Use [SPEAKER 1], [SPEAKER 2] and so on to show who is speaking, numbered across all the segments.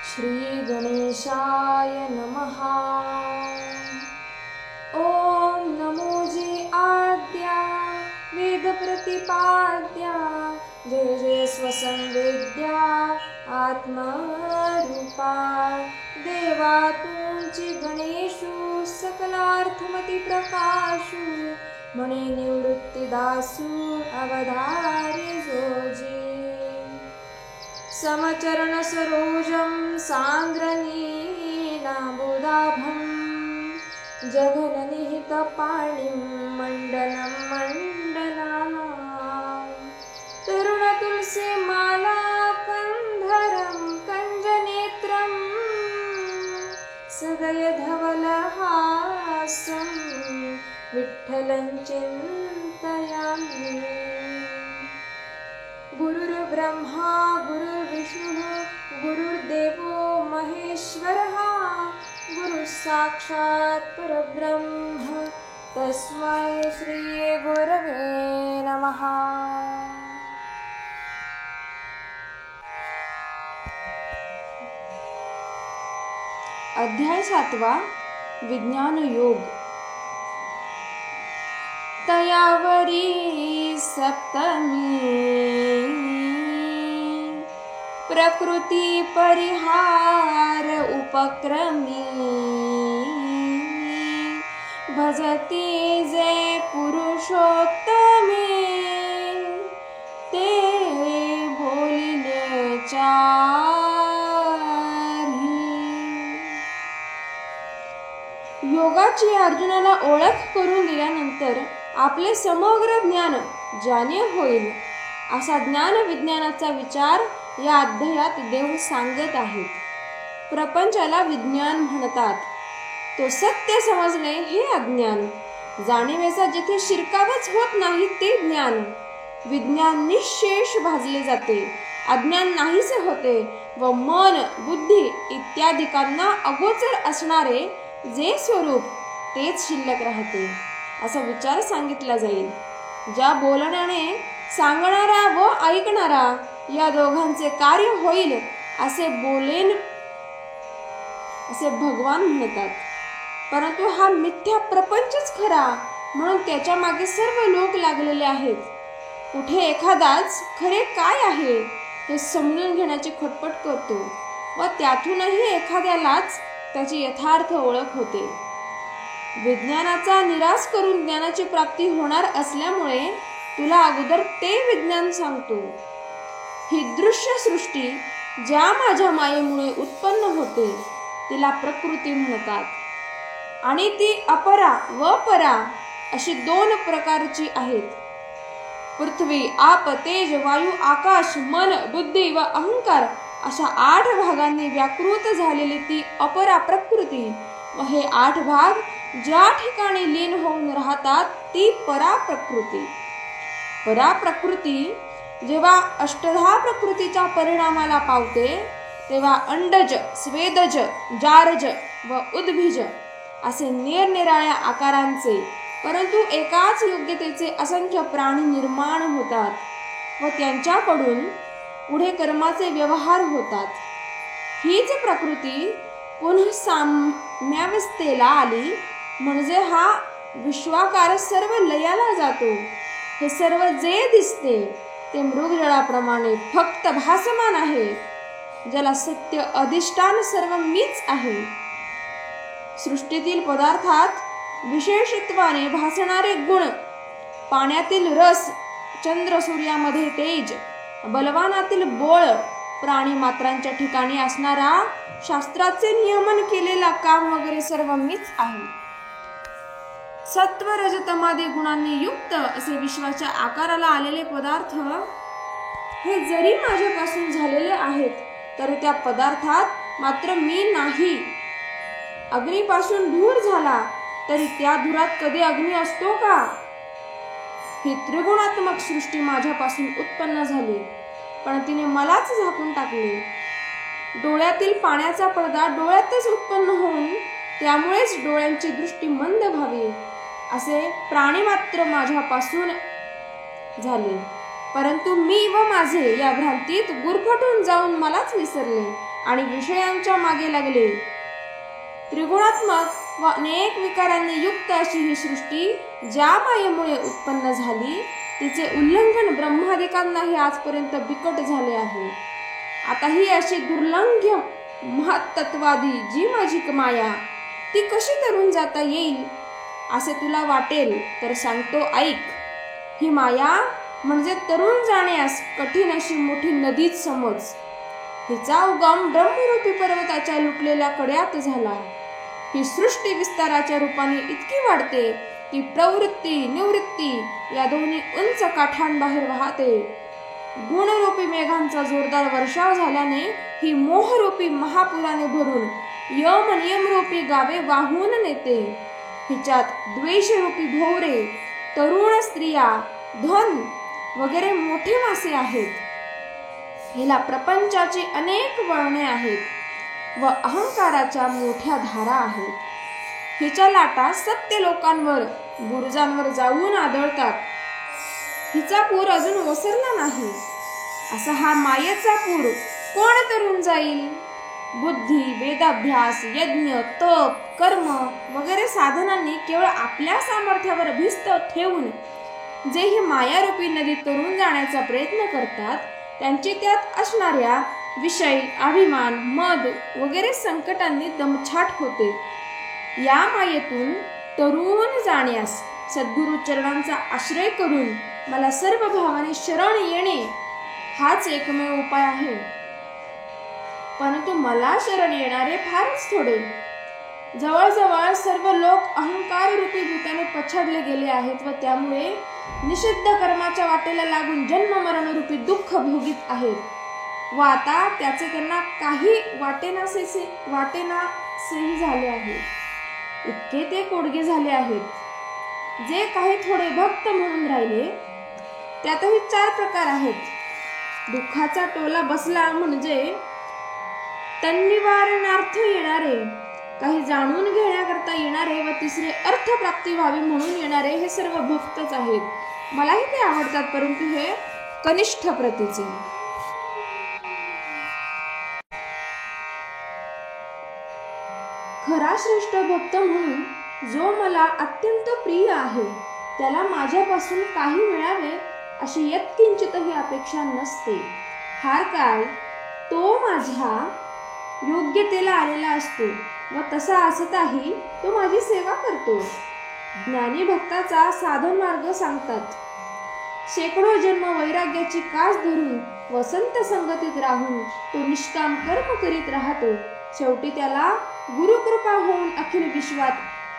[SPEAKER 1] श्री गणेशाय नमः। ओम नमो जी आद्या वेद प्रतिपाद्या जय जय स्वसंवेद्या आत्मरूपा देवा तुमची गणेशु सकलार्थमती प्रकाशु मणे निवृत्तिदासु अवधारी जोजी समचरण सरोजं सांद्रनीनाबुदाभं जघननिहितपाणिं मण्डनं मण्डलानां तरुणतुलसीमाला कंधरं कञ्जनेत्रं सदयधवलहासं विठ्ठलं चिन्तयामि। गुरुर्ब्रह्मा गुरुर्विष्णुः गुरुर्देवो महेश्वरः गुरुः साक्षात् परब्रह्म तस्मै श्री गुरवे नमः। अध्याय 7 विज्ञान योग। तयावरी सप्तमी प्रकृती परिहार उपक्रमी भजती जे पुरुषोत्तमे ते बोलिले चारी। योगाची अर्जुनाला ओळख करून दिल्यानंतर आपले समग्र ज्ञान जाणे होईल असा ज्ञान विज्ञानाचा विचार या अध्यायात देव सांगत आहेत। प्रपंचाला विज्ञान म्हणतात, तो सत्य समजणे हे अज्ञान। जाणीवेचा जिथे शिरकावच होत नाही ते ज्ञान। विज्ञान निशेष भाजले जाते, अज्ञान नाहीसे होते व मन बुद्धी इत्यादिकांना अगोचर असणारे जे स्वरूप तेच शिल्लक राहते असा विचार सांगितला जाईल। ज्या बोलण्याने सांगणारा व ऐकणारा या दोघांचे कार्य होईल असे बोलेन असे भगवान म्हणतात। परंतु हा मिथ्या प्रपंचच खरा म्हणून त्याच्या मागे सर्व लोक लागलेले आहेत। कुठे एखादाच खरे काय आहे हे समजून घेण्याची खटपट करतो व त्यातूनही एखाद्यालाच त्याची यथार्थ ओळख होते। विज्ञानाचा निराश करून ज्ञानाची प्राप्ती होणार असल्यामुळे तुला अगोदर ते विज्ञान सांगतो। ही दृश्य सृष्टी ज्या माझ्या मायेमुळे उत्पन्न होते तिला प्रकृती म्हणतात आणि ती अपरा व परा अशी 2 प्रकारची आहेत। पृथ्वी आप तेज वायू आकाश मन बुद्धी व अहंकार अशा 8 भागांनी व्याकृत झालेली ती अपरा प्रकृती व हे 8 भाग ज्या ठिकाणी लीन होऊन राहतात ती परा प्रकृती। परा प्रकृती जेव्हा अष्टधा प्रकृतीच्या परिणामाला पावते तेव्हा अंडज स्वेदज जारज व उद्भिज असे निरनिराळ्या आकारांचे परंतु एकाच योग्यतेचे असंख्य प्राणी निर्माण होतात व त्यांच्याकडून पुढे कर्माचे व्यवहार होतात। हीच प्रकृती पुन्हा साम्यावस्थेला आली म्हणजे हा विश्वाकार सर्व लयाला जातो। हे सर्व जे दिसते ते मृगजळाप्रमाणे फक्त भासमान आहे, ज्याला सत्य अधिष्ठान सर्व मीच आहे। सृष्टीतील पदार्थात विशेषत्वाने भासणारे गुण, पाण्यातील रस, चंद्र सूर्यामध्ये तेज, बलवानातील बळ, प्राणी मात्रांच्या ठिकाणी असणारा शास्त्राचे नियमन केलेला काम वगैरे सर्व मीच आहे। सत्व रजतमादी गुणांनी युक्त असे विश्वाच्या आकाराला आलेले पदार्थ हे जरी माझ्यापासून झालेले आहेत तरी त्या पदार्थात मात्र मी नाही। अग्नीपासून धूर झाला तरी त्या धुरात कधी अग्नी असतो का? ही त्रिगुणात्मक सृष्टी माझ्यापासून उत्पन्न झाली पण तिने मलाच झाकून टाकले। डोळ्यातील पाण्याचा पडदा डोळ्यातच उत्पन्न होऊन त्यामुळेच डोळ्यांची दृष्टी मंद व्हावी असे प्राणी मात्र माझ्यापासून झाले। परंतु मी व माझे या भ्रांतीत गुरफटून जाऊन मलाच विसरले आणि विषयांच्या मागे लागले. त्रिगुणात्मक व अनेक विकारांनी युक्त अशी ही सृष्टी ज्या मायेमुळे उत्पन्न झाली तिचे उल्लंघन ब्रह्मादिकांनाही आजपर्यंत बिकट झाले आहे. आता ही अशी दुर्लंघ्य महत्त्ववादी जी माझी माया ती कशी तरून जाता येईल असे तुला वाटेल तर सांगतो ऐक. ही माया म्हणजे तरुण जाण्यास कठीण अशी मोठी नदीच समज. हिचा उगम ब्रह्मरूपी पर्वताच्या लुटलेल्या कड्यात झाला. ही सृष्टी विस्ताराच्या रूपाने इतकी वाढते की प्रवृत्ती निवृत्ती या दोन्ही उंच काठांबाहेर वाहते. गुणरूपी मेघांचा जोरदार वर्षाव झाल्याने ही मोहरूपी महापुराने भरून यम नियमरूपी गावे वाहून नेते. हिच्यात द्वेषरूपी भोवरे, तरुण स्त्रिया, धन वगैरे मोठे मासे आहेत. हिला प्रपंचाची अनेक वळणे आहेत व अहंकाराच्या मोठ्या धारा आहेत. हिच्या लाटा सत्य लोकांवर बुरुजांवर जाऊन आदळतात. हिचा पूर अजून ओसरला नाही. असा हा मायेचा पूर कोण तरून जाईल? बुद्धी, वेदाभ्यास, यज्ञ, तप, कर्म वगैरे साधनांनी केवळ आपल्या सामर्थ्यावर भिस्त ठेवून जे ही मायारूपी नदी तरून जाण्याचा प्रयत्न करतात त्यांची त्यात असणाऱ्या विषय, अभिमान, मद वगैरे संकटांनी दमछाट होते. या मायेतून तरुण जाण्यास सद्गुरु चरणांचा आश्रय करून मला सर्व भावाने शरण येणे हाच एकमेव उपाय आहे. परंतु मला शरण येणारे फारच थोडे. जवळजवळ सर्व लोक अहंकार रूपी भूताने पछाडले गेले आहेत व त्यामुळे निषिद्ध कर्माच्या वाटेला लागून जन्म मरण रूपी दुःख भोगीत आहेत व आता त्याचे त्यांना काही वाटेनासेही झाले आहे. इतके ते कोडगे झाले आहेत. जे काही थोडे भक्त म्हणून राहिले त्यातही 4 प्रकार आहेत. दुःखाचा टोला बसला म्हणजे तन्निवारणार्थ येणारे, काही जाणून घेण्याकरता येणारे व तिसरे अर्थप्राप्ती व्हावी म्हणून येणारे हे सर्व भक्तच आहेत. मलाही ते आवडतात परंतु हे कनिष्ठ प्रतीचे. खरा श्रेष्ठ भक्त म्हणून जो मला अत्यंत प्रिय आहे त्याला माझ्यापासून काही मिळावे अशी यत्किंचितही अपेक्षा नसते. फार काळ तो माझ्या योग्यतेला आलेला असतो व तसा असताही तो माझी सेवा करतो. ज्ञानी भक्ताचा साधन मार्ग सांगतात. शेकडो जन्म वैराग्याची कास धरून वसंत संगतीत राहून तो निष्काम कर्म करीत राहतो. शेवटी त्याला गुरुकृपा होऊन अखिल विश्वात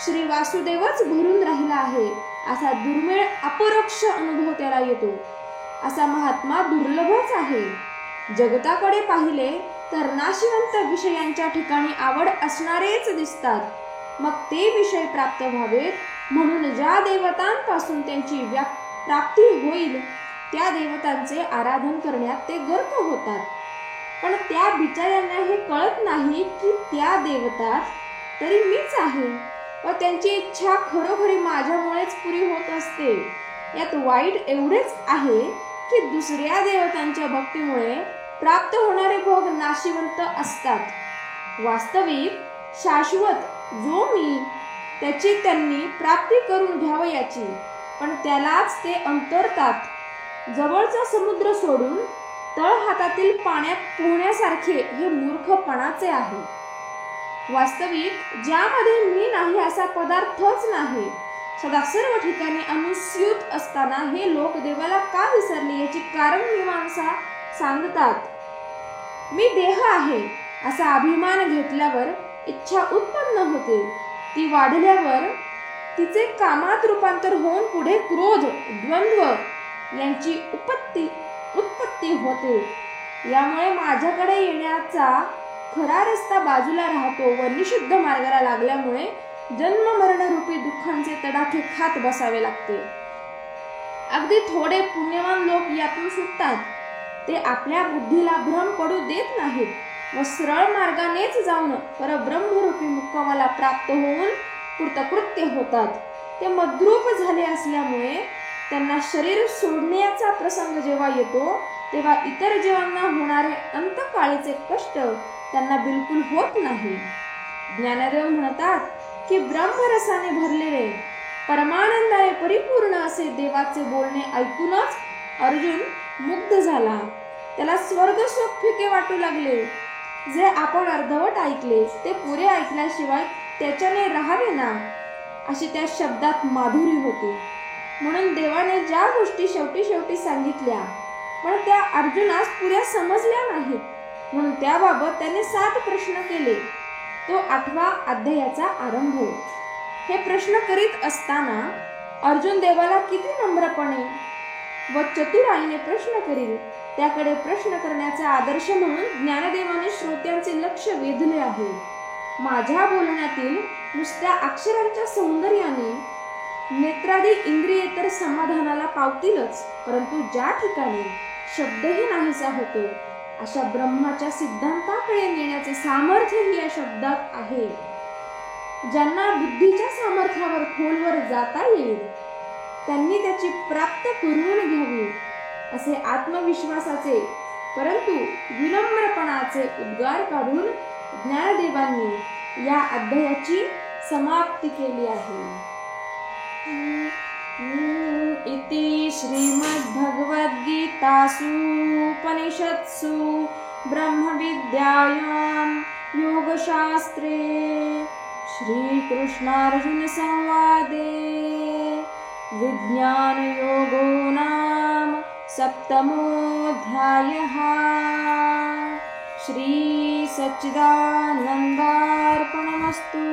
[SPEAKER 1] श्री वासुदेवच भरून राहिला आहे असा दुर्मिळ अपरोक्ष अनुभव त्याला येतो. असा महात्मा दुर्लभच आहे. जगताकडे पाहिले तर नाशिवंत विषयांच्या ठिकाणी आवड असणारेच दिसतात. मग ते विषय प्राप्त व्हावेत म्हणून ज्या देवतांपासून त्यांची प्राप्ती होईल त्या देवतांचे आराधन करण्यात ते गर्क होतात. पण त्या बिचाऱ्यांना हे कळत नाही की त्या देवतात तरी मीच आहे व त्यांची इच्छा खरोखरी माझ्यामुळेच पुरी होत असते. यात वाईट एवढेच आहे की दुसऱ्या देवतांच्या भक्तीमुळे प्राप्त होणारे भोग नाशिवंत असतात. वास्तविक शाश्वत जो मी त्याची त्यांनी प्राप्ती करून घ्यावयाची, पण त्यालाच ते अंतरतात. जवळचा समुद्र सोडून तळ हातातील पाण्यात पोहण्यासारखे हे मूर्खपणाचे आहे. वास्तविक ज्यामध्ये मी नाही असा पदार्थच नाही. सदा सर्व ठिकाणी अनुस्यूत असताना हे लोक देवाला का विसरले याची कारण मीमांसा सांगतात. मी देह आहे असा अभिमान घेतल्यावर इच्छा उत्पन्न होते. ती वाढल्यावर तिचे कामात रूपांतर होऊन पुढे क्रोध, द्वंद्व यांची उत्पत्ती होते. यामुळे माझ्याकडे येण्याचा खरा रस्ता बाजूला राहतो व निषिद्ध मार्गाला लागल्यामुळे जन्म मरण रूपी दुःखांचे तडाखे खात बसावे लागते. अगदी थोडे पुण्यवान लोक यातून सुटतात. ते आपल्या बुद्धीला भ्रम पडू देत नाहीत व सरळ मार्गानेच जाऊन परब्रह्मरूपी मुक्कामाला प्राप्त होऊन कृतकृत्य होतात. ते मद्रूप झाले असल्यामुळे त्यांना शरीर सोडण्याचा प्रसंग जेव्हा येतो तेव्हा इतर जीवांना होणारे अंतकाळीचे कष्ट त्यांना बिलकुल होत नाही. ज्ञानदेव म्हणतात की ब्रह्मरसाने भरलेले परमानंदाने परिपूर्ण असे देवाचे बोलणे ऐकूनच अर्जुन मुग्ध झाला. त्याला स्वर्ग सुख फिके वाटू लागले. जे आपण अर्धवट ऐकले ते पुरे ऐकल्याशिवाय त्याच्याने राहावे ना, अशी त्या शब्दात माधुरी होती. म्हणून देवाने ज्या गोष्टी शेवटी सांगितल्या पण त्या अर्जुनास पुऱ्या समजल्या नाहीत, म्हणून त्याबाबत त्याने 7 प्रश्न केले. तो 8व्या अध्यायाचा आरंभ. हे प्रश्न करीत असताना अर्जुन देवाला किती नम्रपणे व चतुराईने प्रश्न करील त्याकडे प्रश्न करण्याचा आदर्श म्हणून ज्ञानदेवाने श्रोत्यांचे लक्ष वेधले आहे. माझ्या बोलण्यातील नुसत्या अक्षरांच्या सौंदर्याने नेत्रादी इंद्रिये तर समाधानाला पावतीलच, परंतु ज्या ठिकाणी शब्दही नाहीसा होतो अशा ब्रह्माच्या सिद्धांताकडे नेण्याचे सामर्थ्यही या शब्दात आहे. ज्यांना बुद्धीच्या सामर्थ्यावर खोलवर जाता येईल त्यांनी त्याची प्राप्त करून घ्यावी असे आत्मविश्वासाचे परंतु विनम्रपणाचे उद्गार काढून ज्ञानदेवांनी या अध्यायाची समाप्ती केली आहे. इति श्रीमद्भगवद्गीतासु उपनिषत्सु ब्रह्मविद्यायां योगशास्त्रे श्रीकृष्णार्जुन संवादे विज्ञानयोगो नाम 7मोऽध्यायः. श्री सच्चिदानन्दार्पणमस्तु.